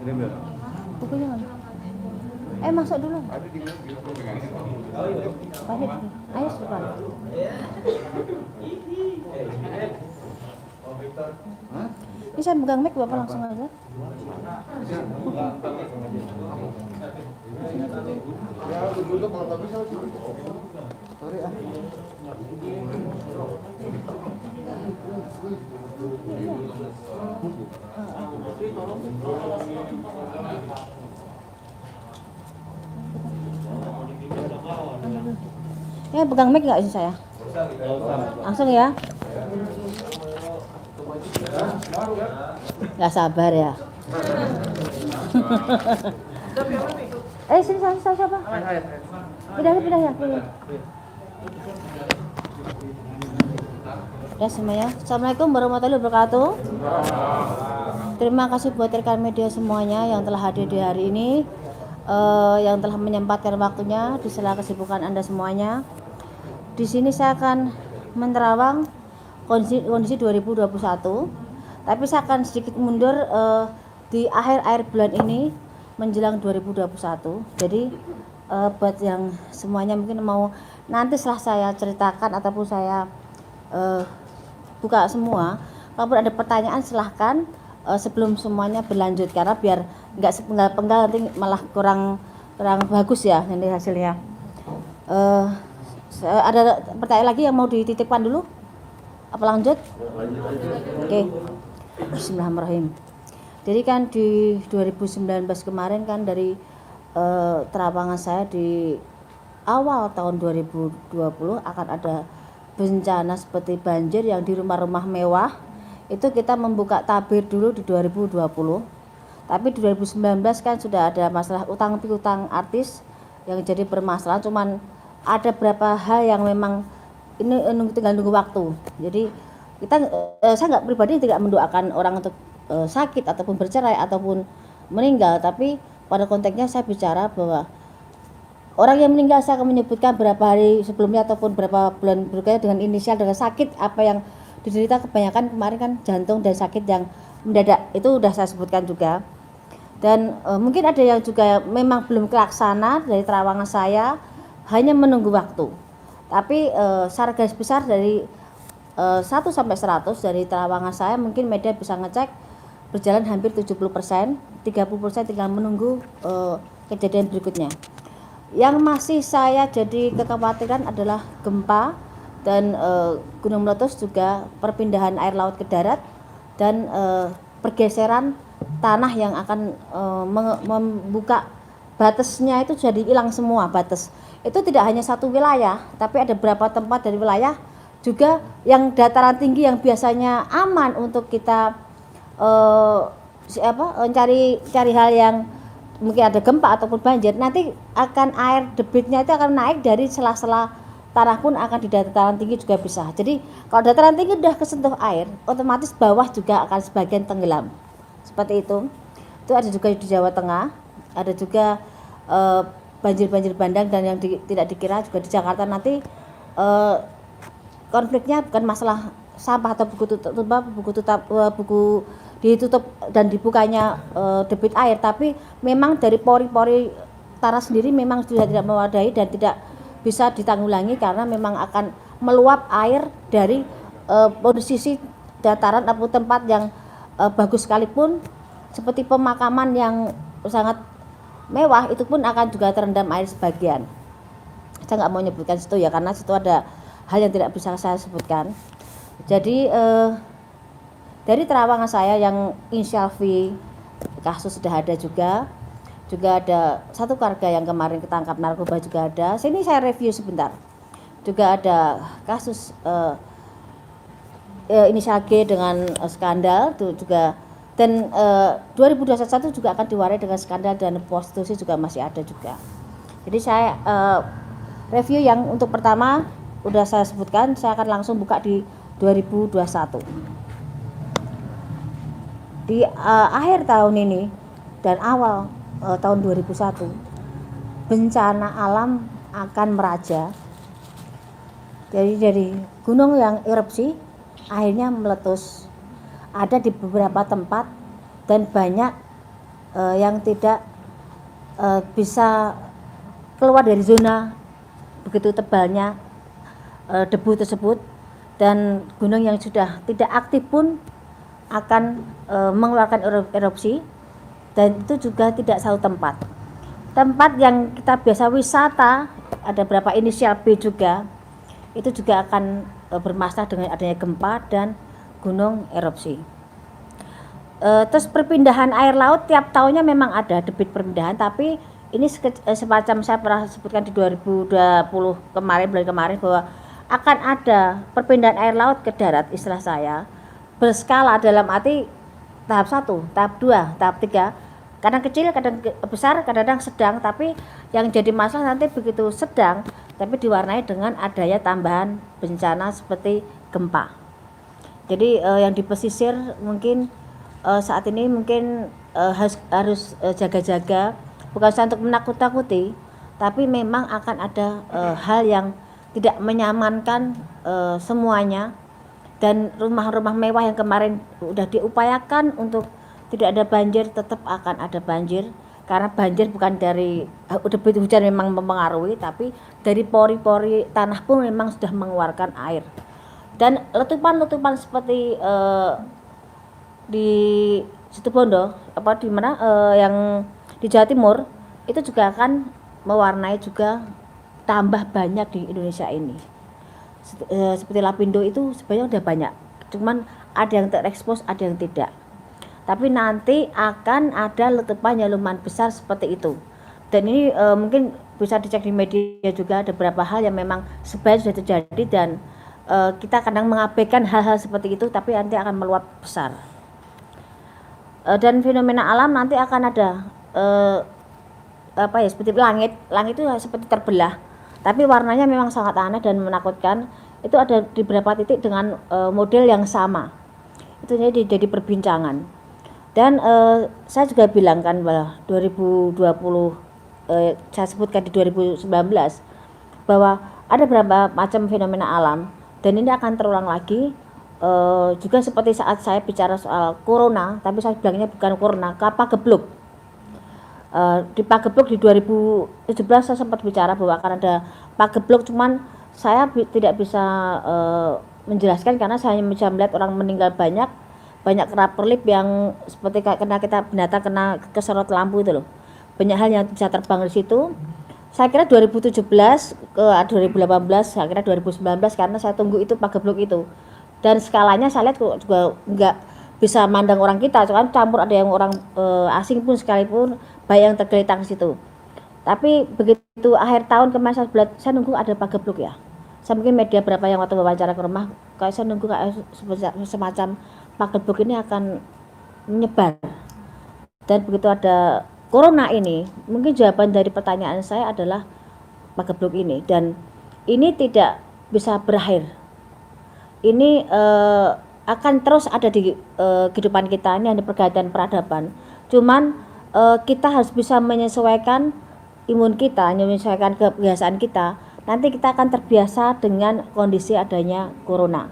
Bukunya mana? Masuk dulu. Pahit. Ayo sebentar. Ini saya pegang mic, Bapak langsung aja. Ya, pegang mic nggak sih saya? Langsung ya. Nggak sabar ya. Sini siapa? Pindah ya. Ya semuanya. Assalamualaikum warahmatullahi wabarakatuh. Terima kasih buat rekan media semuanya yang telah hadir di hari ini, yang telah menyempatkan waktunya di sela kesibukan Anda semuanya. Di sini saya akan menerawang kondisi 2021, tapi saya akan sedikit mundur di akhir bulan ini menjelang 2021. Jadi buat yang semuanya mungkin mau nanti setelah saya ceritakan ataupun saya buka semua, kalau ada pertanyaan silahkan sebelum semuanya berlanjut, karena biar nggak sepenggal-penggal nanti malah kurang bagus ya nanti hasilnya. Ada pertanyaan lagi yang mau dititipkan dulu? Apa lanjut? Oke. Bismillahirrahmanirrahim. Jadi kan di 2019 kemarin kan dari terawangan saya di awal tahun 2020 akan ada bencana seperti banjir yang di rumah-rumah mewah. Itu kita membuka tabir dulu di 2020. Tapi di 2019 kan sudah ada masalah utang piutang artis yang jadi permasalahan, cuman ada beberapa hal yang memang ini tinggal nunggu waktu. Jadi kita saya nggak pribadi tidak mendoakan orang untuk sakit ataupun bercerai ataupun meninggal, tapi pada konteksnya saya bicara bahwa orang yang meninggal saya akan menyebutkan berapa hari sebelumnya ataupun berapa bulan berikutnya dengan inisial dengan sakit apa yang diderita. Kebanyakan kemarin kan jantung dan sakit yang mendadak, itu udah saya sebutkan juga. Dan mungkin ada yang juga memang belum terlaksana dari terawangan saya, hanya menunggu waktu. Tapi secara garis besar dari 1 sampai 100 dari terawangan saya mungkin media bisa ngecek berjalan hampir 70%, 30% tinggal menunggu kejadian berikutnya. Yang masih saya jadi kekhawatiran adalah gempa dan gunung meletus, juga perpindahan air laut ke darat dan pergeseran tanah yang akan membuka batasnya itu jadi hilang semua batas. Itu tidak hanya satu wilayah, tapi ada beberapa tempat dari wilayah juga yang dataran tinggi yang biasanya aman untuk kita cari hal yang mungkin ada gempa ataupun banjir, nanti akan air debitnya itu akan naik dari sela-sela tanah pun akan di dataran tinggi juga bisa. Jadi kalau dataran tinggi sudah kesentuh air, otomatis bawah juga akan sebagian tenggelam. Seperti itu. Itu ada juga di Jawa Tengah, ada juga banjir-banjir bandang, dan yang tidak dikira juga di Jakarta nanti konfliknya bukan masalah sampah atau buku ditutup dan dibukanya debit air, tapi memang dari pori-pori tanah sendiri memang sudah tidak memadai dan tidak bisa ditanggulangi karena memang akan meluap air dari posisi dataran atau tempat yang bagus sekalipun seperti pemakaman yang sangat mewah, itu pun akan juga terendam air sebagian. Saya nggak mau menyebutkan situ ya, karena situ ada hal yang tidak bisa saya sebutkan. Jadi dari terawangan saya yang inisial V, kasus sudah ada juga ada satu keluarga yang kemarin ketangkap narkoba juga ada. Sini saya review sebentar. Juga ada kasus inisial G dengan skandal itu juga, dan 2021 juga akan diwarai dengan skandal dan prostitusi juga masih ada juga. Jadi saya review yang untuk pertama udah saya sebutkan, saya akan langsung buka di 2021. Di akhir tahun ini dan awal tahun 2001, bencana alam akan meraja. Jadi dari gunung yang erupsi akhirnya meletus ada di beberapa tempat, dan banyak yang tidak bisa keluar dari zona begitu tebalnya debu tersebut, dan gunung yang sudah tidak aktif pun akan mengeluarkan erupsi, dan itu juga tidak satu tempat. Tempat yang kita biasa wisata, ada berapa inisial B juga, itu juga akan bermasalah dengan adanya gempa dan gunung erupsi. Terus perpindahan air laut tiap tahunnya memang ada debit perpindahan, tapi ini semacam saya pernah sebutkan di 2020 kemarin, bulan kemarin, bahwa akan ada perpindahan air laut ke darat, istilah saya berskala, dalam arti tahap 1, tahap 2, tahap 3, kadang kecil, kadang besar, kadang sedang. Tapi yang jadi masalah nanti begitu sedang tapi diwarnai dengan adanya tambahan bencana seperti gempa. Jadi yang di pesisir mungkin saat ini mungkin harus jaga-jaga, bukan untuk menakut-takuti, tapi memang akan ada hal yang tidak menyamankan semuanya. Dan rumah-rumah mewah yang kemarin udah diupayakan untuk tidak ada banjir, tetap akan ada banjir, karena banjir bukan dari debit hujan memang mempengaruhi, tapi dari pori-pori tanah pun memang sudah mengeluarkan air. Dan letupan-letupan seperti di Situbondo, di mana yang di Jawa Timur, itu juga akan mewarnai juga tambah banyak di Indonesia ini. Seperti Lapindo itu sebenarnya udah banyak, cuman ada yang terekspos, ada yang tidak. Tapi nanti akan ada letupan yang lumayan besar seperti itu. Dan ini mungkin bisa dicek di media juga, ada beberapa hal yang memang sebenarnya sudah terjadi, dan kita kadang mengabaikan hal-hal seperti itu, tapi nanti akan meluap besar. Dan fenomena alam nanti akan ada seperti langit itu seperti terbelah, tapi warnanya memang sangat aneh dan menakutkan. Itu ada di beberapa titik dengan model yang sama. Itu jadi perbincangan. Dan saya juga bilang kan bahwa 2020 saya sebutkan di 2019 bahwa ada beberapa macam fenomena alam, dan ini akan terulang lagi. Juga seperti saat saya bicara soal corona, tapi saya bilangnya bukan corona, Pagebluk. Di Pagebluk di 2017 saya sempat bicara bahwa akan ada Pagebluk, cuman saya tidak bisa menjelaskan karena saya hanya bisa melihat orang meninggal banyak kerap-kerlip yang seperti kena kita binatang kena keserot lampu itu loh. Banyak hal yang bisa terbang di situ. Saya kira 2017 ke 2018, saya kira 2019, karena saya tunggu itu Pagebluk itu. Dan skalanya saya lihat juga enggak bisa mandang orang kita, soalnya campur ada yang orang asing pun sekalipun, baik yang tergeletak di situ. Tapi begitu akhir tahun kemarin saya nunggu ada Pagebluk ya. Saya mungkin media berapa yang waktu wawancara ke rumah, kayak saya nunggu kayak semacam Pagebluk ini akan menyebar. Dan begitu ada corona ini, mungkin jawaban dari pertanyaan saya adalah Pagebluk ini, dan ini tidak bisa berakhir. Ini akan terus ada di kehidupan kita, ini ada pergantian peradaban. Cuman kita harus bisa menyesuaikan imun kita, menyesuaikan kebiasaan kita. Nanti kita akan terbiasa dengan kondisi adanya corona.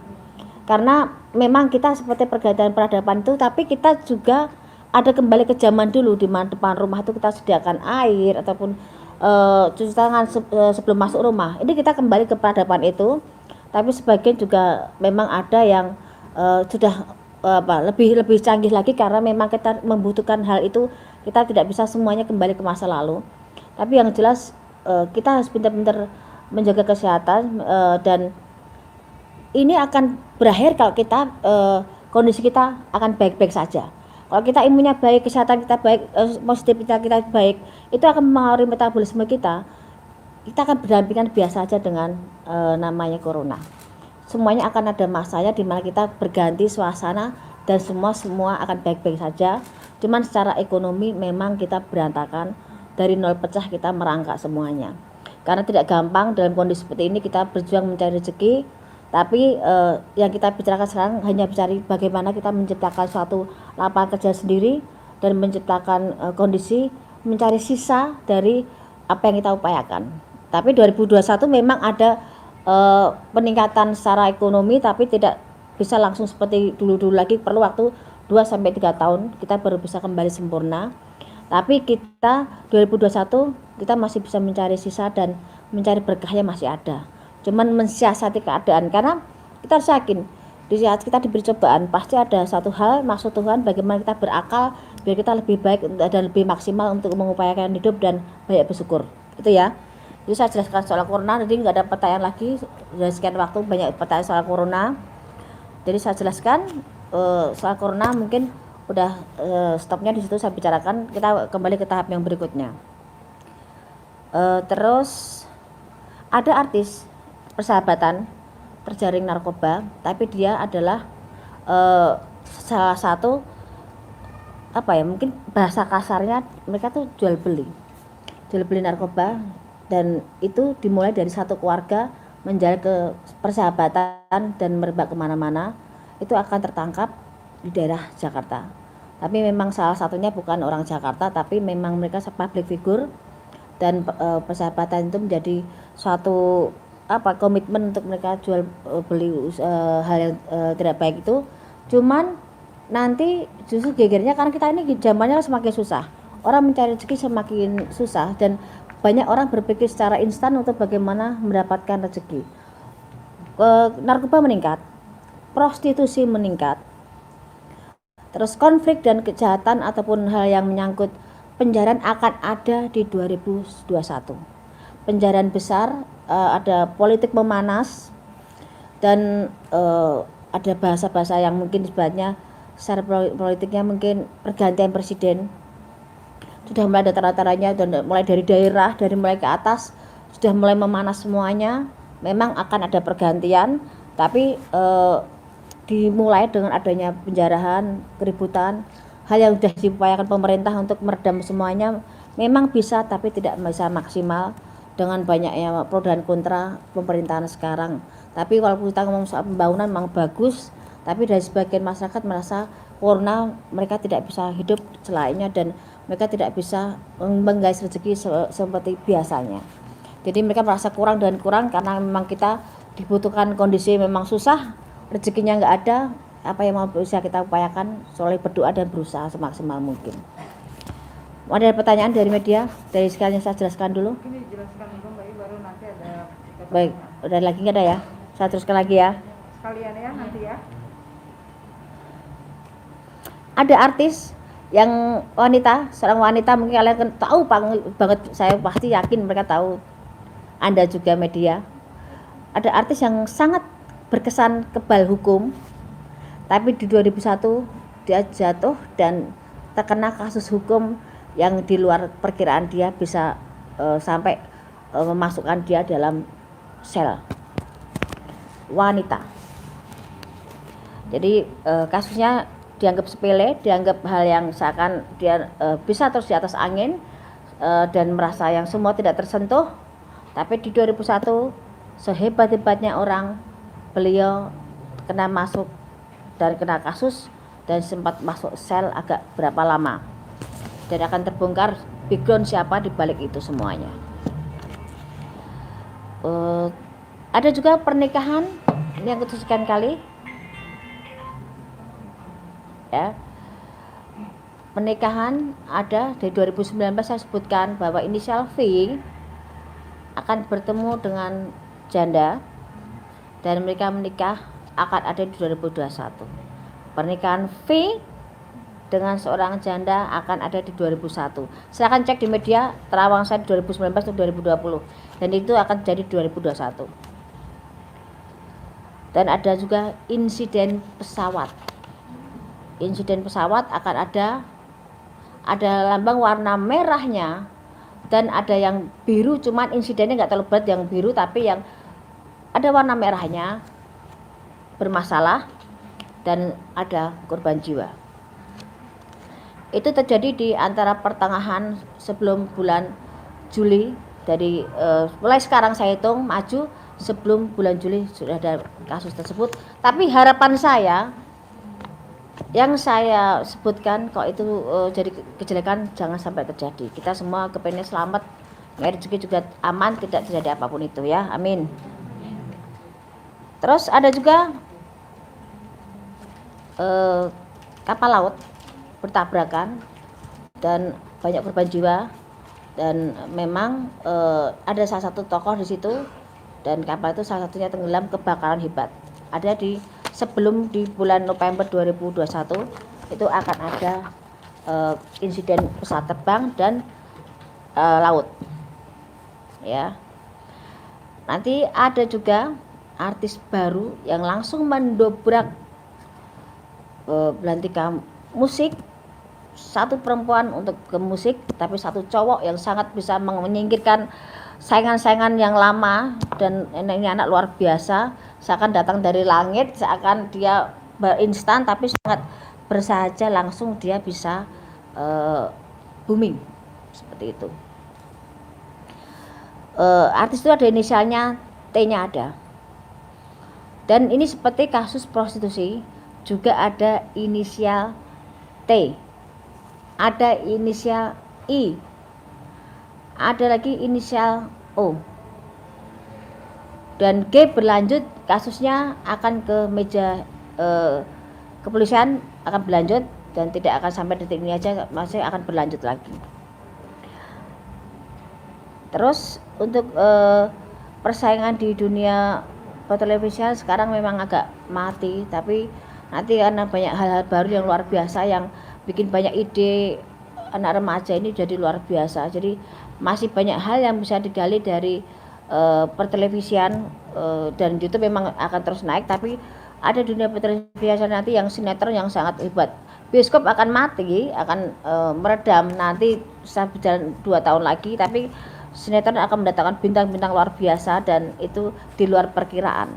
Karena memang kita seperti pergantian peradaban itu, tapi kita juga ada kembali ke zaman dulu, di mana depan rumah itu kita sediakan air ataupun cuci tangan sebelum masuk rumah. Ini kita kembali ke peradaban itu. Tapi sebagian juga memang ada yang sudah lebih canggih lagi, karena memang kita membutuhkan hal itu. Kita tidak bisa semuanya kembali ke masa lalu. Tapi yang jelas kita harus pintar-pintar menjaga kesehatan, dan ini akan berakhir kalau kita kondisi kita akan baik-baik saja. Kalau kita imunnya baik, kesehatan kita baik, positivitas kita baik, itu akan mempengaruhi metabolisme kita. Kita akan berdampingan biasa saja dengan namanya corona. Semuanya akan ada masanya di mana kita berganti suasana, dan semua akan baik-baik saja. Cuman secara ekonomi memang kita berantakan, dari nol pecah kita merangkak semuanya. Karena tidak gampang dalam kondisi seperti ini kita berjuang mencari rezeki, tapi yang kita bicarakan sekarang hanya mencari bagaimana kita menciptakan suatu lapangan kerja sendiri, dan menciptakan kondisi mencari sisa dari apa yang kita upayakan. Tapi 2021 memang ada peningkatan secara ekonomi, tapi tidak bisa langsung seperti dulu-dulu lagi, perlu waktu 2-3 tahun kita baru bisa kembali sempurna. Tapi kita 2021 kita masih bisa mencari sisa dan mencari berkahnya masih ada. Cuman mensiasati keadaan, karena kita harus yakin di saat kita diberi cobaan pasti ada satu hal maksud Tuhan bagaimana kita berakal biar kita lebih baik dan lebih maksimal untuk mengupayakan hidup dan banyak bersyukur. Itu ya. Jadi saya jelaskan soal corona, jadi nggak ada pertanyaan lagi. Sudah sekian waktu banyak pertanyaan soal corona. Jadi saya jelaskan soal corona, mungkin udah stopnya di situ saya bicarakan. Kita kembali ke tahap yang berikutnya. Terus ada artis persahabatan terjaring narkoba, tapi dia adalah salah satu mungkin bahasa kasarnya mereka tuh jual beli narkoba, dan itu dimulai dari satu keluarga menjalin ke persahabatan dan merebak kemana-mana. Itu akan tertangkap di daerah Jakarta, tapi memang salah satunya bukan orang Jakarta, tapi memang mereka public figure, dan persahabatan itu menjadi suatu komitmen untuk mereka jual beli hal yang tidak baik itu. Cuman nanti justru gegernya karena kita ini zamannya semakin susah, orang mencari rezeki semakin susah, dan banyak orang berpikir secara instan untuk bagaimana mendapatkan rezeki. Narkoba meningkat, prostitusi meningkat, terus konflik dan kejahatan ataupun hal yang menyangkut penjarahan akan ada di 2021. Penjarahan besar, ada politik memanas, dan ada bahasa-bahasa yang mungkin sebenarnya secara politiknya mungkin pergantian presiden sudah mulai ada tanda-tandanya, dan mulai dari daerah, dari mulai ke atas sudah mulai memanas semuanya. Memang akan ada pergantian, tapi dimulai dengan adanya penjarahan, keributan, hal yang sudah diupayakan pemerintah untuk meredam semuanya memang bisa, tapi tidak bisa maksimal dengan banyaknya pro dan kontra pemerintahan sekarang. Tapi walaupun kita ngomong soal pembangunan memang bagus, tapi dari sebagian masyarakat merasa corona mereka tidak bisa hidup selainnya, dan mereka tidak bisa menggais rezeki seperti biasanya. Jadi mereka merasa kurang dan kurang karena memang kita dibutuhkan kondisi memang susah, rezekinya nggak ada. Apa yang mau bisa kita upayakan soleh berdoa dan berusaha semaksimal mungkin. Ada pertanyaan dari media? Dari sekalian saya jelaskan dulu. Ini jelaskan dulu Mbak, baru nanti ada. Baik, udah lagi nggak ada ya? Saya teruskan lagi ya. Sekalian ya nanti ya. Ada artis yang wanita, seorang wanita, mungkin kalian tahu banget, saya pasti yakin mereka tahu, Anda juga media. Ada artis yang sangat berkesan kebal hukum, tapi di 2001 dia jatuh dan terkena kasus hukum yang di luar perkiraan dia, bisa sampai memasukkan dia dalam sel. Wanita. Jadi kasusnya dianggap sepele, dianggap hal yang seakan dia bisa terus di atas angin dan merasa yang semua tidak tersentuh. Tapi di 2001 sehebat-hebatnya orang, beliau kena masuk dan kena kasus dan sempat masuk sel agak berapa lama, dan akan terbongkar background siapa di balik itu semuanya. Ada juga pernikahan, ini yang kesekian kali ya, pernikahan ada di 2019. Saya sebutkan bahwa inisial V akan bertemu dengan janda dan mereka menikah akan ada di 2021. Pernikahan V dengan seorang janda akan ada di 2001. Silakan cek di media terawang saya di 2019 atau 2020, dan itu akan jadi 2021. Dan ada juga insiden pesawat. Insiden pesawat akan ada lambang warna merahnya dan ada yang biru, cuman insidennya nggak terlalu berat yang biru, tapi yang ada warna merahnya bermasalah dan ada korban jiwa. Itu terjadi di antara pertengahan sebelum bulan Juli. Dari mulai sekarang saya hitung maju, sebelum bulan Juli sudah ada kasus tersebut. Tapi harapan saya yang saya sebutkan, kok itu jadi kejelekan jangan sampai terjadi. Kita semua kepengen selamat, rezeki juga aman, tidak terjadi apapun itu ya, amin. Terus ada juga kapal laut bertabrakan dan banyak korban jiwa, dan memang ada salah satu tokoh di situ, dan kapal itu salah satunya tenggelam kebakaran hebat. Ada sebelum di bulan November 2021 itu akan ada insiden pesawat terbang dan laut, ya. Nanti ada juga artis baru yang langsung mendobrak belantika musik, satu perempuan untuk ke musik, tapi satu cowok yang sangat bisa menyingkirkan saingan-saingan yang lama, dan ini anak luar biasa, seakan datang dari langit, seakan dia berinstan, tapi sangat bersahaja, langsung dia bisa booming seperti itu. Artis itu ada inisialnya, T-nya ada, dan ini seperti kasus prostitusi juga ada inisial T, ada inisial I, ada lagi inisial O, dan G berlanjut kasusnya akan ke meja kepolisian, akan berlanjut dan tidak akan sampai detik ini aja, masih akan berlanjut lagi. Terus untuk persaingan di dunia pertelevisian sekarang memang agak mati, tapi nanti karena banyak hal-hal baru yang luar biasa yang bikin banyak ide anak remaja ini jadi luar biasa. Jadi masih banyak hal yang bisa digali dari pertelevisian, dan YouTube memang akan terus naik, tapi ada dunia pertelevisian nanti yang sinetron yang sangat hebat. Bioskop akan mati, akan meredam nanti bisa berjalan 2 tahun lagi, tapi sinetron akan mendatangkan bintang-bintang luar biasa, dan itu di luar perkiraan.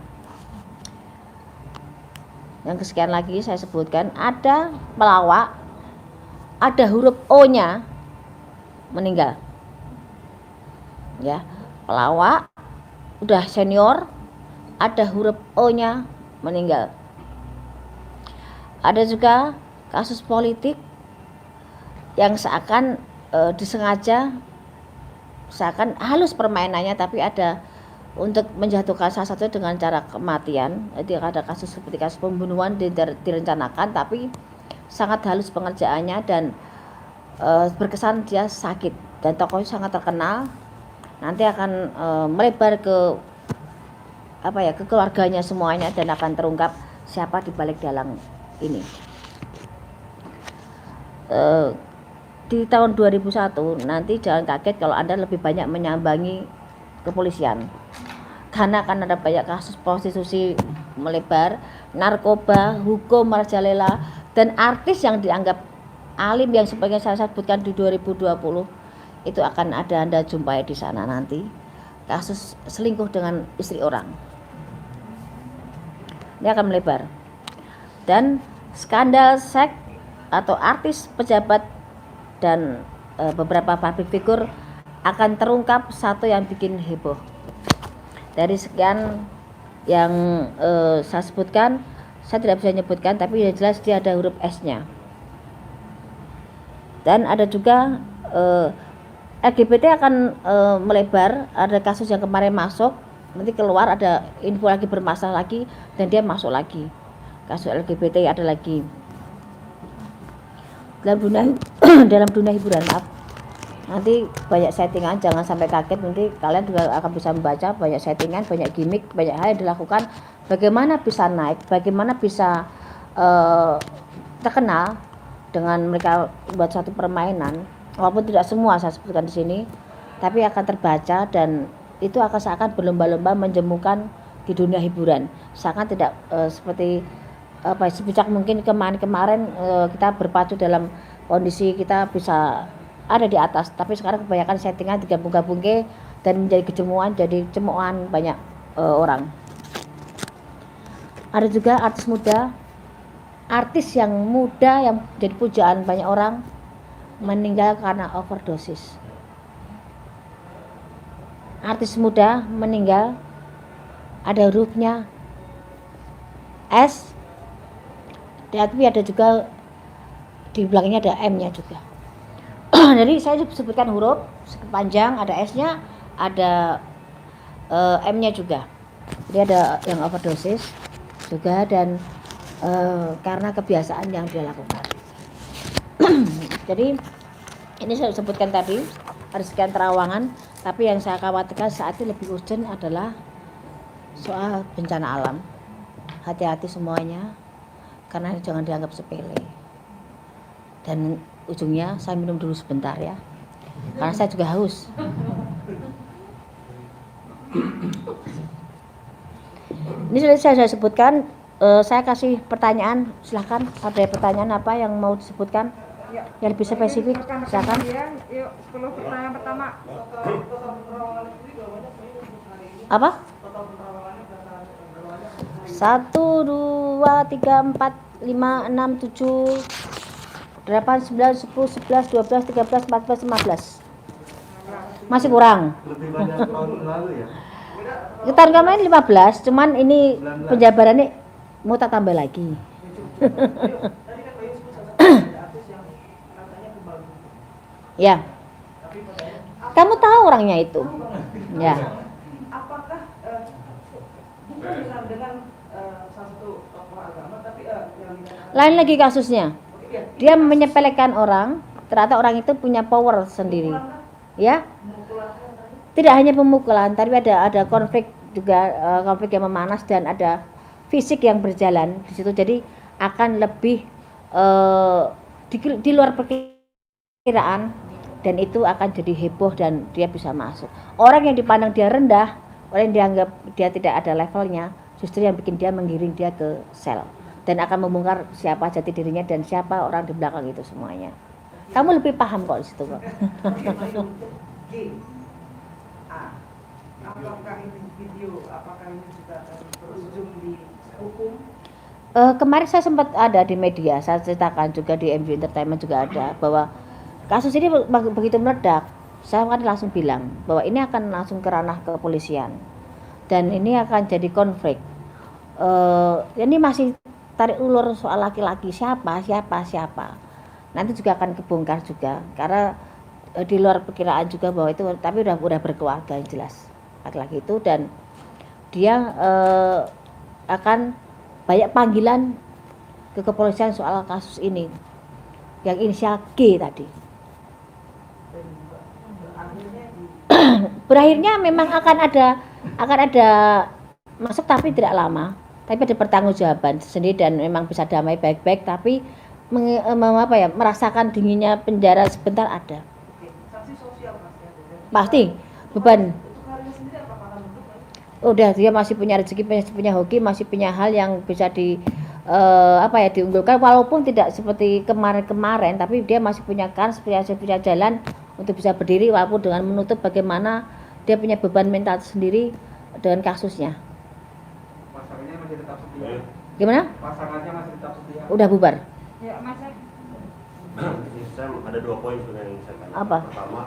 Yang kesekian lagi saya sebutkan, ada pelawak, ada huruf O-nya meninggal, ya. Pelawak udah senior, ada huruf O-nya meninggal. Ada juga kasus politik yang seakan disengaja, seakan halus permainannya, tapi ada untuk menjatuhkan salah satu dengan cara kematian. Jadi ada kasus seperti kasus pembunuhan direncanakan, tapi sangat halus pengerjaannya, dan berkesan dia sakit, dan tokohnya sangat terkenal. Nanti akan melebar ke ke keluarganya semuanya, dan akan terungkap siapa di balik dalang ini. Di tahun 2001 nanti jangan kaget kalau Anda lebih banyak menyambangi kepolisian, karena akan ada banyak kasus prostitusi melebar, narkoba, hukum merajalela, dan artis yang dianggap alim yang sebagian saya sebutkan di 2020 itu akan ada Anda jumpai di sana nanti. Kasus selingkuh dengan istri orang ini akan melebar, dan skandal seks atau artis, pejabat, dan beberapa public figure akan terungkap, satu yang bikin heboh. Dari sekian yang saya sebutkan, saya tidak bisa menyebutkan, tapi yang jelas dia ada huruf S-nya. Dan ada juga LGBT akan melebar, ada kasus yang kemarin masuk, nanti keluar ada info lagi bermasalah lagi, dan dia masuk lagi. Kasus LGBT ada lagi. Dalam dunia hiburan, nanti banyak settingan, jangan sampai kaget, nanti kalian juga akan bisa membaca banyak settingan, banyak gimmick, banyak hal yang dilakukan, bagaimana bisa naik, bagaimana bisa terkenal dengan mereka buat satu permainan, walaupun tidak semua saya sebutkan di sini, tapi akan terbaca, dan itu akan seakan berlomba-lomba menjemukan di dunia hiburan, seakan tidak seperti sebijak mungkin kemarin kita berpacu dalam kondisi kita bisa ada di atas, tapi sekarang kebanyakan settingan digabung-gabung dan menjadi kejemuan, jadi cemoan banyak orang. Ada juga artis muda, artis yang muda yang jadi pujaan banyak orang meninggal karena overdosis. Artis muda meninggal, ada hurufnya S, tapi ada juga di belakangnya ada M-nya juga. Jadi saya sebutkan huruf panjang, ada S-nya, ada M-nya juga. Jadi ada yang overdosis juga, dan karena kebiasaan yang dia lakukan. Jadi Ini saya sebutkan tadi ada sekian terawangan, tapi yang saya khawatirkan saat ini lebih urgent adalah soal bencana alam. Hati-hati semuanya, karena ini jangan dianggap sepele. Dan ujungnya saya minum dulu sebentar ya, karena saya juga haus. Ini sudah saya sebutkan. Saya kasih pertanyaan, silahkan. Ada pertanyaan apa yang mau disebutkan? Ya. Yang lebih spesifik, silakan. Yuk, 10 pertanyaan pertama. Apa? 1, 2, 3, 4, 5, 6, 7, 8, 9, 10, 11, 12, 13, 14, 15. Masih kurang. Lebih banyak tahun lalu ya. Tahun kemarin 15, cuman ini penjabarannya mau tak tambah lagi. Ya. Kamu tahu orangnya itu? Ya. Apakah bukan dengan satu tokoh agama tapi yang Lain lagi kasusnya. Dia menyepelekan orang, ternyata orang itu punya power sendiri. Ya. Tidak hanya pemukulan, tapi ada konflik juga, konflik yang memanas dan ada fisik yang berjalan di situ. Jadi akan lebih di luar perkiraan, dan itu akan jadi heboh dan dia bisa masuk. Orang yang dipandang dia rendah, orang yang dianggap dia tidak ada levelnya, justru yang bikin dia menggiring dia ke sel dan akan membongkar siapa jati dirinya dan siapa orang di belakang itu semuanya. Kamu lebih paham kok di situ kok. apakah ini video, apakah ini juga berujung di hukum? Kemarin saya sempat ada di media, saya ceritakan juga di MU Entertainment juga ada bahwa kasus ini begitu meledak, saya kan langsung bilang bahwa ini akan langsung ke ranah kepolisian dan ini akan jadi konflik. Ini masih tarik ulur soal laki-laki siapa. Nanti juga akan kebongkar juga karena di luar perkiraan juga bahwa itu, tapi udah berkeluarga yang jelas laki-laki itu, dan dia akan banyak panggilan ke kepolisian soal kasus ini yang inisial G tadi. Berakhirnya memang akan ada masuk, tapi tidak lama, tapi ada pertanggungjawaban sendiri dan memang bisa damai baik-baik, tapi merasakan dinginnya penjara sebentar ada. Sanksi sosial Pasti beban. Untuk harinya sendiri apakah akan bentuk? Udah, dia masih punya rezeki, masih punya hoki, masih punya hal yang bisa diunggulkan, walaupun tidak seperti kemarin-kemarin, tapi dia masih punya kans, punya jalan untuk bisa berdiri, walaupun dengan menutup bagaimana dia punya beban mental sendiri dengan kasusnya. Pasangannya masih tetap setia. Gimana? Pasangannya masih tetap setia. Udah bubar. Ya, Mas. Ini saya ada 2 poin sebenarnya yang saya tanya. Apa? Pertama,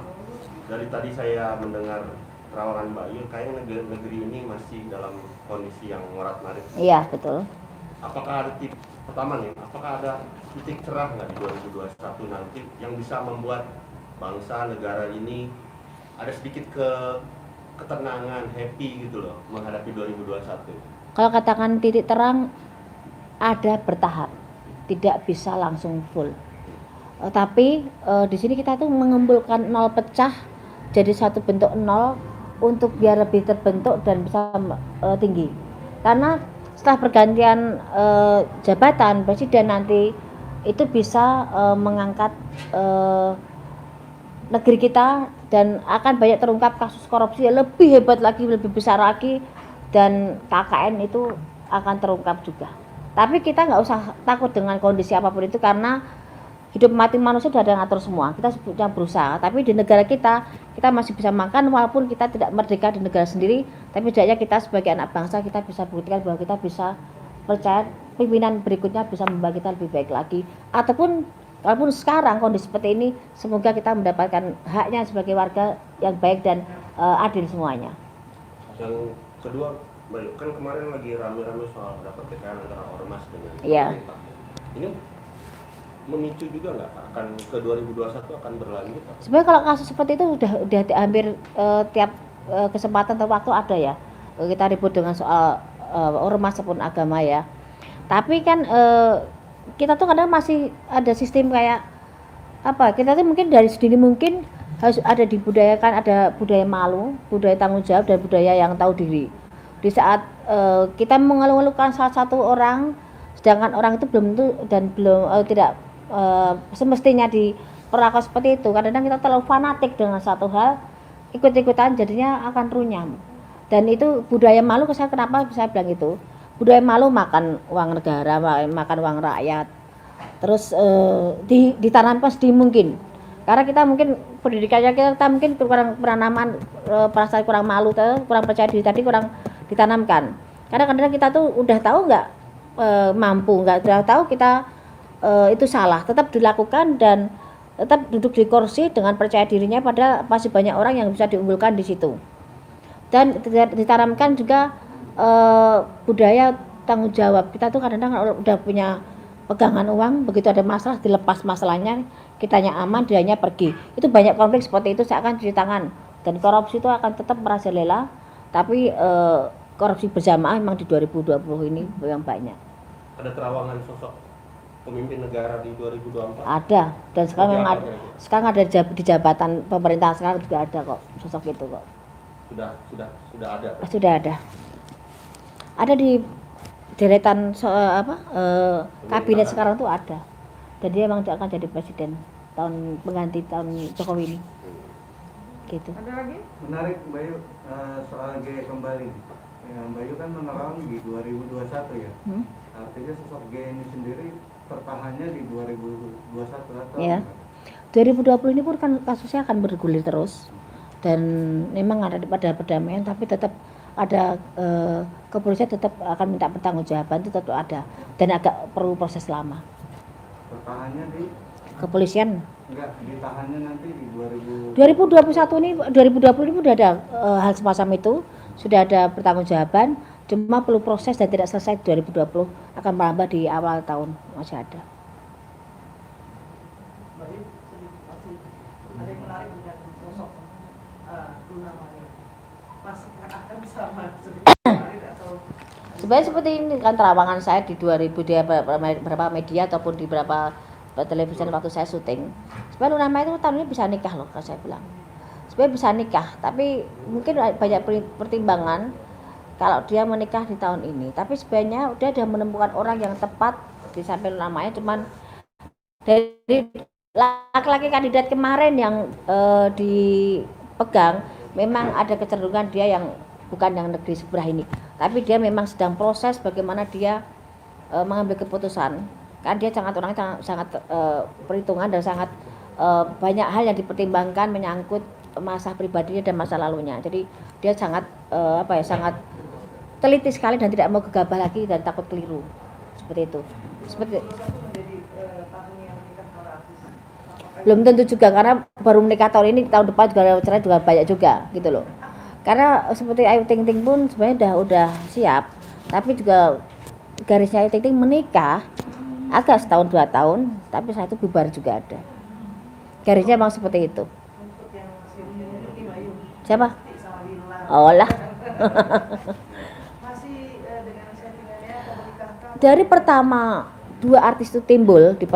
dari tadi saya mendengar terawangan Mbak Yul, kayaknya negeri ini masih dalam kondisi yang morat-marit. Iya, betul. Apakah ada pertama nih, apakah ada titik cerah nggak di 2021 nanti yang bisa membuat bangsa negara ini ada sedikit ketenangan, happy gitu loh menghadapi 2021? Kalau katakan titik terang, ada bertahap, tidak bisa langsung full. Tapi di sini kita tuh mengumpulkan nol pecah jadi satu bentuk nol untuk biar lebih terbentuk dan bisa tinggi. Karena setelah pergantian jabatan presiden nanti itu bisa mengangkat negeri kita, dan akan banyak terungkap kasus korupsi yang lebih hebat lagi, lebih besar lagi, dan KKN itu akan terungkap juga. Tapi kita nggak usah takut dengan kondisi apapun itu, karena hidup mati manusia sudah ada yang ngatur semua. Kita sebutnya berusaha, tapi di negara kita masih bisa makan walaupun kita tidak merdeka di negara sendiri, tapi setidaknya kita sebagai anak bangsa kita bisa buktikan bahwa kita bisa percaya pimpinan berikutnya bisa membawa kita lebih baik lagi. Ataupun walaupun sekarang kondisi seperti ini, semoga kita mendapatkan haknya sebagai warga yang baik dan adil semuanya. Yang kedua, Mbak Yul, kan kemarin lagi rame-rame soal dapat TKN antara ormas dengan Iya. pemerintah. Ini memicu juga nggak akan ke 2021 akan berlanjut? Sebenarnya kalau kasus seperti itu udah hampir tiap kesempatan atau waktu ada ya, kita ribut dengan soal ormas ataupun agama ya. Tapi kan kita tuh kadang masih ada sistem kayak apa kita tuh mungkin dari sedini mungkin harus ada dibudayakan, ada budaya malu, budaya tanggung jawab, dan budaya yang tahu diri. Di saat kita mengeluh-elukan salah satu orang, sedangkan orang itu belum tentu dan belum tidak semestinya diperlakukan seperti itu. Kadang-kadang kita terlalu fanatik dengan satu hal, ikut-ikutan jadinya akan runyam. Dan itu budaya malu, saya kenapa saya bilang itu? Budaya malu makan uang negara, makan uang rakyat. Terus ditanamkan sedini mungkin. Karena kita mungkin pendidikannya kita mungkin kurang penanaman perasaan kurang malu, kurang percaya diri tadi kurang ditanamkan. Karena kadang-kadang kita tuh udah tahu nggak mampu, nggak udah tahu kita itu salah, tetap dilakukan dan tetap duduk di kursi dengan percaya dirinya, padahal masih banyak orang yang bisa diunggulkan di situ. Dan ditanamkan juga budaya tanggung jawab. Kita tuh kadang-kadang udah punya pegangan uang, begitu ada masalah dilepas masalahnya, kitanya aman, dianya pergi. Itu banyak konflik seperti itu, saya akan cuci tangan. Dan korupsi itu akan tetap merajalela, tapi korupsi berjamaah memang di 2020 ini yang banyak. Ada terawangan sosok pemimpin negara di 2024? Ada, dan sekarang memang ada, sekarang ada di jabatan pemerintahan sekarang juga ada kok sosok itu kok. Sudah ada. Sudah ada. Ada di deretan kabinet sekarang tuh ada. Dan dia memang akan jadi presiden tahun pengganti tahun Jokowi ini. Gitu. Ada lagi? Menarik Mbak Yu, soal G kembali. Ya, Mbak Yu kan menerang di 2021 ya. Artinya sosok G ini sendiri tertahannya di 2021 atau? Ya. 2020 ini pun kan kasusnya akan bergulir terus. Dan memang ada pada perdamaian, tapi tetap ada kepolisian tetap akan minta pertanggungjawaban, itu tetap ada, dan agak perlu proses lama. Tertahannya di Kepolisian enggak ditahannya nanti di 2021 ini 2020 ini sudah ada hal semacam itu, sudah ada pertanggungjawaban, cuma perlu proses dan tidak selesai 2020, akan merambah di awal tahun masih ada. Masih ada yang menarik dengan sosok Luna Maya. Masih akan sama seperti kemarin atau Sebenarnya seperti ini kan terawangan saya di 2000 di beberapa media ataupun di beberapa televisi waktu saya syuting. Sebenarnya Luna Maya itu tahun ini bisa nikah loh, kalau saya bilang. Sebenarnya bisa nikah, tapi mungkin banyak pertimbangan kalau dia menikah di tahun ini. Tapi sebenarnya dia sudah menemukan orang yang tepat di samping Luna Maya, cuman dari laki-laki kandidat kemarin yang dipegang memang ada kecenderungan dia yang bukan yang negeri sebelah ini, tapi dia memang sedang proses bagaimana dia mengambil keputusan. Kan dia sangat perhitungan dan sangat banyak hal yang dipertimbangkan menyangkut masa pribadinya dan masa lalunya. Jadi dia sangat sangat teliti sekali dan tidak mau gegabah lagi dan takut keliru. Seperti itu. Seperti menjadi tamu yang menikah para artis. belum tentu juga, karena baru menikah tahun ini, tahun depan juga cerai juga banyak juga gitu loh. Karena seperti Ayu Ting Ting pun sebenarnya udah siap, tapi juga garisnya Ayu Ting Ting menikah agak setahun 2 tahun, tapi setelah itu bubar juga ada. Garisnya memang seperti itu. Untuk yang masih menyelidiki Bayu. Siapa? Sama Lila. Oh lah. Masih dengan settingannya atau menikahkan? Dari pertama 2 artis itu timbul di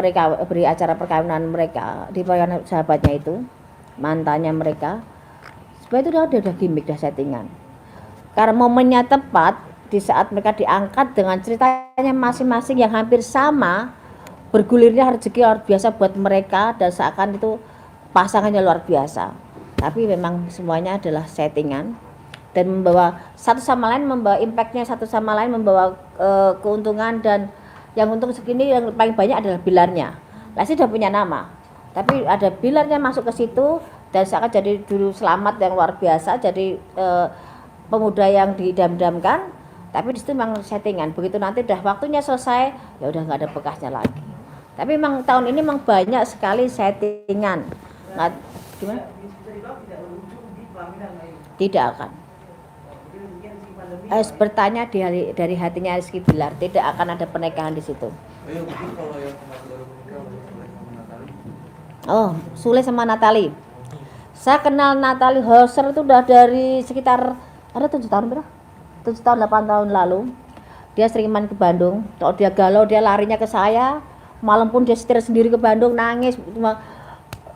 acara perkawinan mereka, di perkawinan sahabatnya itu, mantannya mereka. Sebenarnya itu udah gimmick, dah settingan. Karena momennya tepat di saat mereka diangkat dengan ceritanya masing-masing yang hampir sama, bergulirnya rezeki luar biasa buat mereka dan seakan itu pasangannya luar biasa. Tapi memang semuanya adalah settingan dan membawa satu sama lain, membawa impactnya satu sama lain, membawa keuntungan, dan yang untung segini yang paling banyak adalah Bilarnya. Lesti sudah punya nama, tapi ada Bilarnya masuk ke situ dan seakan jadi dulu Selamat yang luar biasa, jadi pemuda yang didam-damkan, tapi di situ memang settingan. Begitu nanti udah waktunya selesai, ya udah nggak ada bekasnya lagi. Tapi memang tahun ini memang banyak sekali settingan. Nggak, gimana? Bisa dibilang tidak berujung di pelaminan Bayu. Tidak akan. Jadi mungkin si pandemi. Bertanya dari hatinya Rizky Bilar, tidak akan ada pernikahan di situ. Ayo mungkin kalau yang kemarin baru menikah udah Sule sama Natali. Oh, Sule sama Natali. Saya kenal Natali Hauser itu udah dari sekitar ada 7 tahun berapa? 7 tahun 8 tahun lalu. Dia sering main ke Bandung. Kalau dia galau dia larinya ke saya. Malam pun dia setir sendiri ke Bandung, nangis.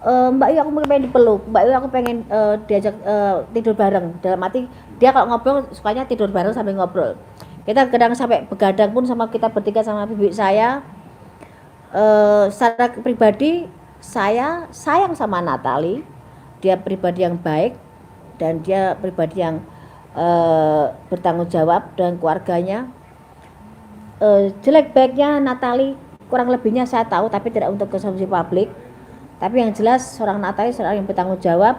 Mbak Yu aku pengen dipeluk, Mbak Yu aku pengen diajak tidur bareng. Dalam arti dia kalau ngobrol sukanya tidur bareng sambil ngobrol. Kita kadang sampai begadang pun sama kita bertiga sama bibi saya. Secara pribadi saya sayang sama Natali. Dia pribadi yang baik dan dia pribadi yang bertanggung jawab dengan keluarganya. Jelek baiknya Natali kurang lebihnya saya tahu, tapi tidak untuk konsumsi publik. Tapi yang jelas seorang Natali seorang yang bertanggung jawab.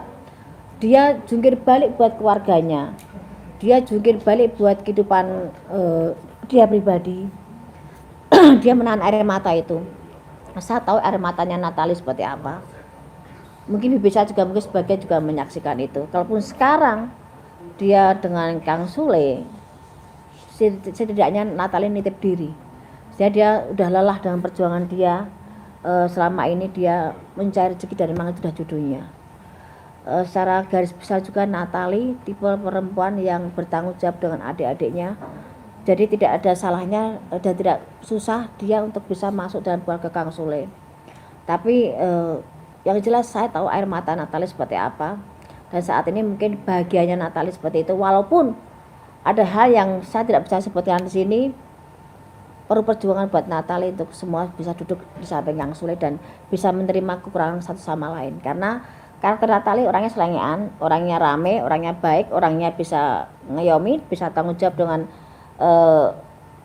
Dia jungkir balik buat keluarganya, dia jungkir balik buat kehidupan dia pribadi. Dia menahan air mata itu. Saya tahu air matanya Natali seperti apa. Mungkin bibi saya juga mungkin sebagian juga menyaksikan itu. Kalaupun sekarang dia dengan Kang Sule, setidaknya Natali nitip diri. Jadi dia udah lelah dengan perjuangan dia. Selama ini dia mencari rezeki dari mana sudah judulnya. Secara garis besar juga Natali tipe perempuan yang bertanggung jawab dengan adik-adiknya. Jadi tidak ada salahnya dan tidak susah dia untuk bisa masuk dalam keluarga Kang Sule. Tapi yang jelas saya tahu air mata Natali seperti apa. Dan saat ini mungkin bahagianya Natali seperti itu. Walaupun ada hal yang saya tidak bisa sebutkan di sini. Perlu perjuangan buat Natali untuk semua bisa duduk di samping Kang Sule dan bisa menerima kekurangan satu sama lain. Karena karakter Natali orangnya selengean, orangnya rame, orangnya baik, orangnya bisa ngayomi, bisa tanggung jawab dengan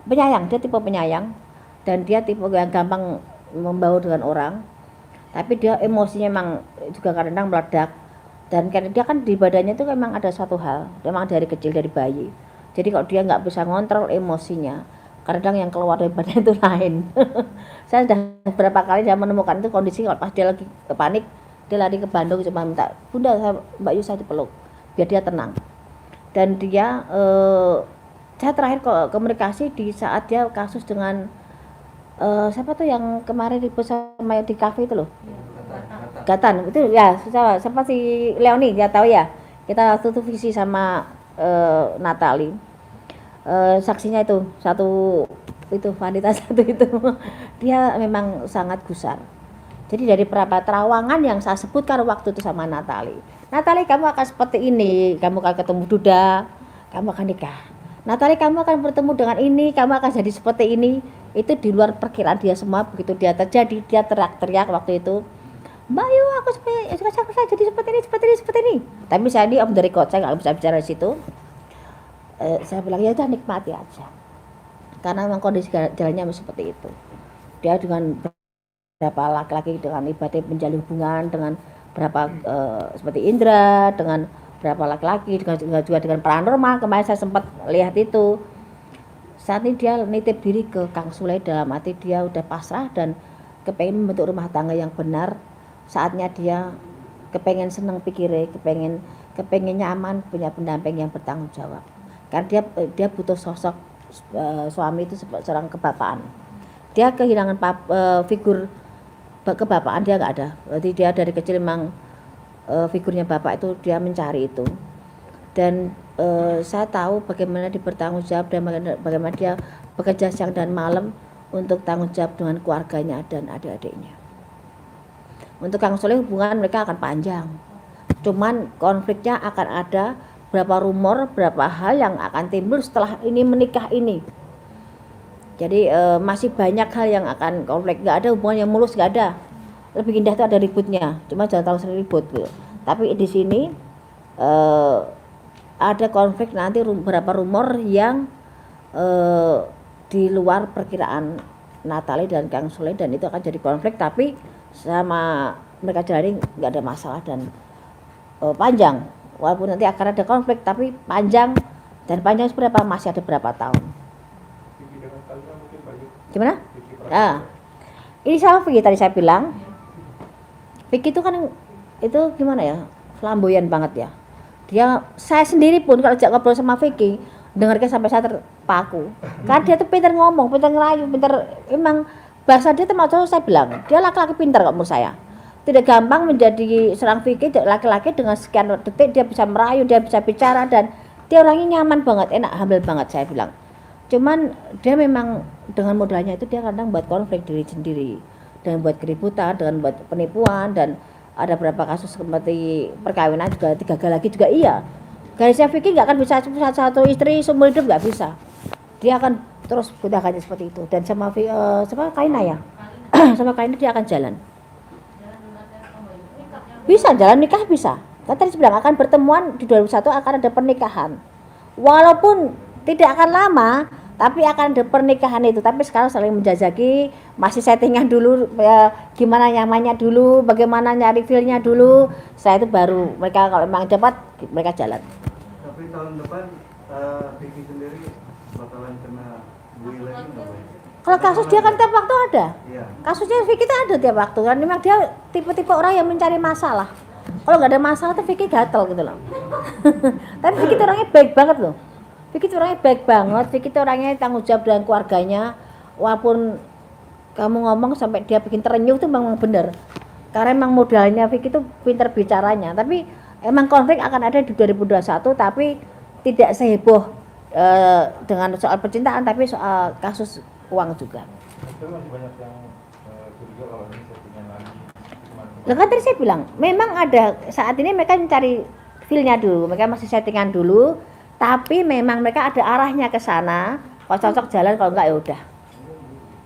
penyayang. Dia tipe penyayang dan dia tipe yang gampang membaur dengan orang. Tapi dia emosinya memang juga kadang-kadang meledak. Dan karena dia kan di badannya itu memang ada suatu hal, memang dari kecil, dari bayi. Jadi kalau dia nggak bisa ngontrol emosinya, kadang yang keluar dari badan itu lain. Saya sudah beberapa kali saya menemukan itu kondisi kalau pas dia lagi panik, dia lari ke Bandung cuma minta, Bunda Mbak Yu saya dipeluk biar dia tenang. Dan dia saya terakhir komunikasi di saat dia kasus dengan siapa tuh yang kemarin ribut sama di kafe itu loh, Gatan itu ya, siapa si Leoni dia tahu ya, kita tutup visi sama Natali. Saksinya itu satu itu wanita satu itu dia memang sangat gusar. Jadi dari beberapa terawangan yang saya sebutkan waktu itu sama Natali, kamu akan seperti ini, kamu akan ketemu Duda, kamu akan nikah. Natali kamu akan bertemu dengan ini, kamu akan jadi seperti ini. Itu di luar perkiraan dia semua. Begitu dia terjadi, dia teriak-teriak waktu itu, Mbak Yu aku saya jadi seperti ini. Tapi saya ini om dari record, saya nggak bisa bicara di situ. Saya bilang ya udah nikmati aja, karena memang kondisi jalannya seperti itu. Dia dengan berapa laki-laki dengan ibadah menjalin hubungan dengan berapa seperti Indra, dengan berapa laki-laki, juga dengan paranormal. Kemarin saya sempat lihat itu. Saat ini dia nitip diri ke Kang Sule dalam arti dia udah pasrah dan kepengen membentuk rumah tangga yang benar. Saatnya dia kepengen seneng pikirnya, kepengen nyaman, punya pendamping yang bertanggung jawab. Karena dia butuh sosok suami itu seorang kebapaan. Dia kehilangan figur kebapaan, dia nggak ada. Berarti dia dari kecil memang figurnya bapak itu dia mencari itu. Dan saya tahu bagaimana dia bertanggung jawab dan bagaimana dia bekerja siang dan malam untuk tanggung jawab dengan keluarganya dan adik-adiknya. Untuk Kang Sule hubungan mereka akan panjang. Cuman konfliknya akan ada. Berapa rumor, berapa hal yang akan timbul setelah ini menikah ini. Jadi masih banyak hal yang akan konflik. Nggak ada hubungan yang mulus, nggak ada. Lebih indah itu ada ributnya. Cuma jangan terlalu sering ribut. Gitu. Tapi di sini ada konflik nanti berapa rumor yang di luar perkiraan Natali dan Kang Sule, dan itu akan jadi konflik. Tapi sama mereka jalani nggak ada masalah dan panjang. Walaupun nanti akan ada konflik, tapi panjang, dan panjang seberapa masih ada berapa tahun. Gimana? Nah, ini sama Vicky tadi saya bilang. Vicky itu kan itu gimana ya, flamboyan banget ya. Saya sendiri pun kalau ngobrol sama Vicky, dengarkan sampai saya terpaku. Karena dia tuh pintar ngomong, pintar ngerayu, pintar, emang bahasa dia termasuk saya bilang dia laki-laki pintar kok menurut saya. Tidak gampang menjadi seorang Vicky, laki-laki dengan sekian detik dia bisa merayu, dia bisa bicara, dan dia orangnya nyaman banget, enak, humble banget saya bilang. Cuman dia memang dengan modalnya itu dia kadang buat konflik diri sendiri, dengan buat keributan, dengan buat penipuan, dan ada beberapa kasus seperti perkawinan juga gagal lagi juga iya. Garisnya fikih nggak akan bisa satu istri seumur hidup, nggak bisa. Dia akan terus gunakannya seperti itu. Dan sama sama Kaina ya, sama Kaina dia akan jalan. Bisa jalan nikah bisa. Kan tadi bilang akan pertemuan di 2001 akan ada pernikahan. Walaupun tidak akan lama, tapi akan ada pernikahan itu. Tapi sekarang saling menjajaki, masih settingan dulu ya, gimana nyamannya dulu, bagaimana nyari feel-nya dulu. Setelah itu baru mereka kalau memang dapat mereka jalan. Tapi tahun depan Vicky sendiri bakalan kena bully lagi nggak, Bay? Kalau kasus dia kan tiap waktu ada. Iya. Kasusnya Vicky itu ada tiap waktu kan. Memang dia tipe-tipe orang yang mencari masalah. Kalau nggak ada masalah tuh Vicky gatel gitu loh. Tapi Vicky itu orangnya baik banget loh. Vicky itu orangnya baik banget. Vicky itu orangnya tanggung jawab dengan keluarganya. Walaupun kamu ngomong sampai dia bikin terenyuh tuh memang bener. Karena memang modalnya Vicky itu pinter bicaranya. Tapi emang konflik akan ada di 2021. Tapi tidak seheboh dengan soal percintaan. Tapi soal kasus uang juga. Itu masih banyak yang curiga kalau ini settingan lagi. Lah kan tadi saya bilang, memang ada saat ini mereka mencari feel-nya dulu, mereka masih settingan dulu, tapi memang mereka ada arahnya ke sana. Kalau cocok jalan, kalau enggak ya udah.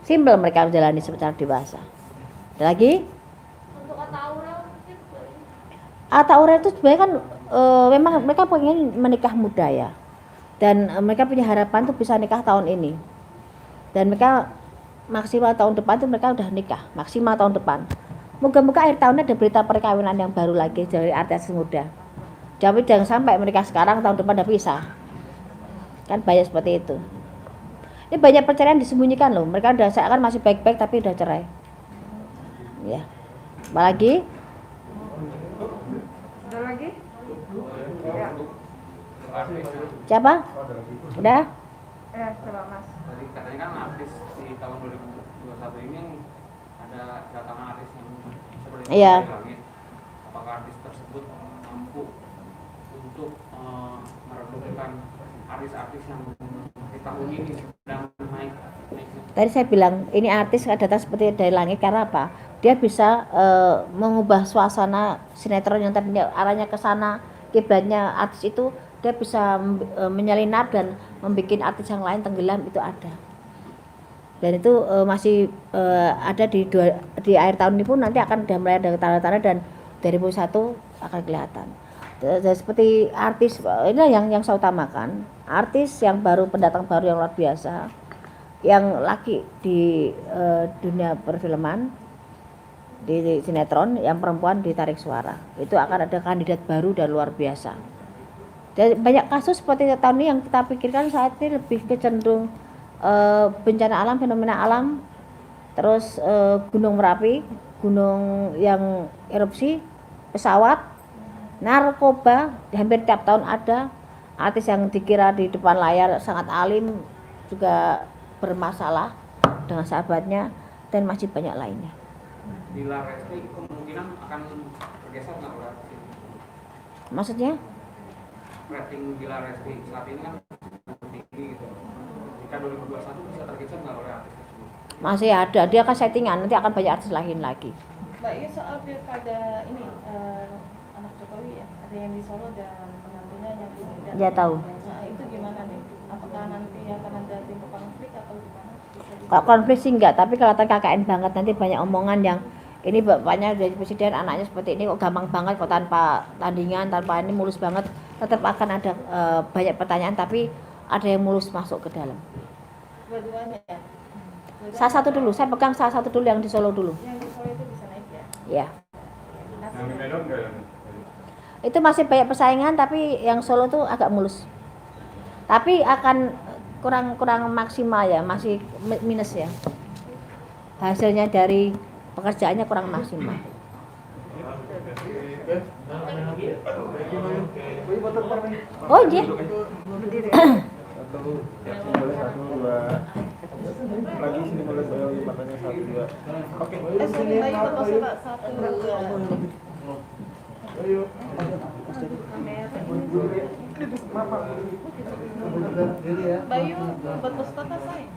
Simple mereka menjalani secara dewasa. Ada lagi? Untuk Ataura Ataura itu sebenarnya kan memang mereka pengen menikah muda ya. Dan mereka punya harapan tuh bisa nikah tahun ini. Dan mereka maksimal tahun depan tuh mereka udah nikah, maksimal tahun depan. Moga-moga akhir tahun ada berita perkawinan yang baru lagi dari artis muda. Tapi jangan sampai mereka sekarang tahun depan udah pisah. Kan banyak seperti itu. Ini banyak perceraian disembunyikan loh. Mereka udah seakan masih baik-baik tapi udah cerai. Ya. Apalagi? ada lagi? Ya. Siapa? Udah? Coba Mas. Tadi katanya kan artis di tahun 2021 ini ada datangan artis yang seperti Iya. dari langit. Apakah artis tersebut mampu untuk meredupkan artis-artis yang di tahun ini sedang naik? Tadi saya bilang ini artis datang seperti dari langit karena apa? Dia bisa mengubah suasana sinetron yang tadinya arahnya ke sana, kiblatnya artis itu dia bisa menyelinap dan membuat artis yang lain tenggelam, itu ada. Dan itu masih ada di akhir tahun ini pun nanti akan udah mulai ada tanda-tanda dan 2001 akan kelihatan. Dan seperti artis ini yang saya utamakan, artis yang baru, pendatang baru yang luar biasa, yang laki di dunia perfilman, di sinetron, yang perempuan ditarik suara. Itu akan ada kandidat baru dan luar biasa. Dan banyak kasus seperti tahun ini yang kita pikirkan saat ini lebih kecenderung bencana alam, fenomena alam, terus gunung Merapi, gunung yang erupsi, pesawat, narkoba, hampir tiap tahun ada. Artis yang dikira di depan layar sangat alim juga bermasalah dengan sahabatnya, dan masih banyak lainnya. Bila Resti kemungkinan akan bergeser nggak oleh Maksudnya? rating Bila Resti saat ini kan tinggi gitu. Jika 2021 bisa tergeser nggak oleh artis tersebut? Masih ada, dia akan settingan, nanti akan banyak artis lain lagi. Mbak, ini soal pilkada ini anak Jokowi ya, ada yang di Solo dan penantunya yang di Medan. Ya tahu. Nah itu gimana nih? Apakah nanti akan ada timbul konflik atau gimana? Kalau konflik sih enggak, tapi kelihatan KKN banget, nanti banyak omongan yang ini bapaknya dari presiden, anaknya seperti ini kok gampang banget, kok tanpa tandingan, tanpa ini mulus banget. Tetap akan ada banyak pertanyaan, tapi ada yang mulus masuk ke dalam. Dua-duanya ya? Salah satu dulu, saya pegang salah satu dulu yang di Solo dulu. Yang di Solo itu bisa naik ya? Ya. Yang di Medan enggak ya? Itu masih banyak persaingan, tapi yang Solo tuh agak mulus. Tapi akan kurang maksimal ya, masih minus ya. Hasilnya dari pekerjaannya kurang maksimal. Oh iya. Satu, dua. Lagi sini boleh saya matanya 1, 2. Oke. Sini Bayu foto Pak, 1, 2. Bayu buat foto saya.